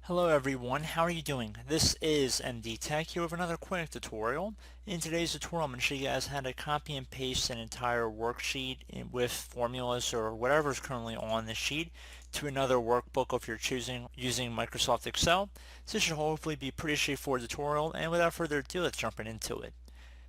Hello everyone, how are you doing? This is MD Tech here with another quick tutorial. In today's tutorial I'm going to show you guys how to copy and paste an entire worksheet with formulas or whatever is currently on the sheet to another workbook if you're choosing using Microsoft Excel. So this should hopefully be a pretty straightforward tutorial, and without further ado, let's jump right into it.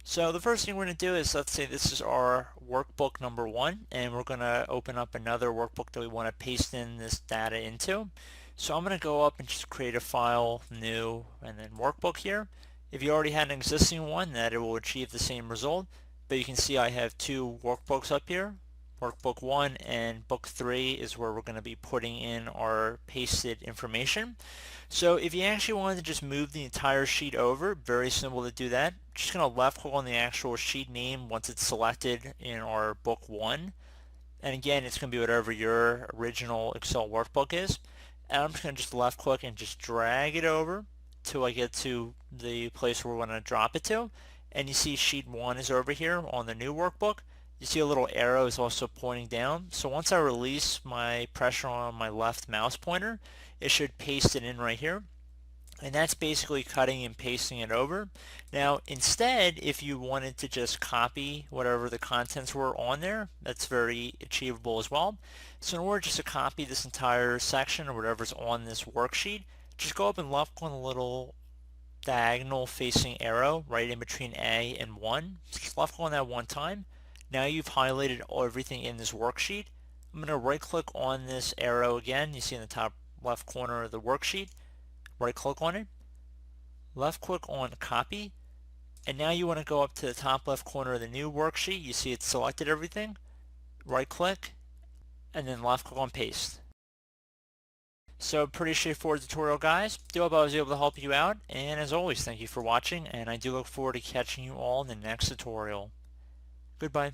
So the first thing we're going to do is, let's say this is our workbook number 1, and we're going to open up another workbook that we want to paste in this data into. So I'm going to go up and just create a file, new, and then workbook here. If you already had an existing one, that it will achieve the same result, but you can see I have two workbooks up here. Workbook 1 and book 3 is where we're going to be putting in our pasted information. So if you actually wanted to just move the entire sheet over, very simple to do that. Just going to left click on the actual sheet name once it's selected in our book 1. And again, it's going to be whatever your original Excel workbook is. And I'm just going to just left click and just drag it over till I get to the place where we want to drop it to. And you see sheet 1 is over here on the new workbook. You see a little arrow is also pointing down. So once I release my pressure on my left mouse pointer, it should paste it in right here. And that's basically cutting and pasting it over. Now instead, if you wanted to just copy whatever the contents were on there, that's very achievable as well. So in order just to copy this entire section or whatever's on this worksheet, just go up and left click on the little diagonal facing arrow right in between A and 1. Just left click on that one time. Now you've highlighted everything in this worksheet. I'm going to right click on this arrow again. You see in the top left corner of the worksheet. Right click on it, left click on copy, and now you want to go up to the top left corner of the new worksheet. You see it's selected everything. Right click and then left click on paste. So pretty straightforward tutorial, guys. Do hope I was able to help you out, and as always, thank you for watching, and I do look forward to catching you all in the next tutorial. Goodbye.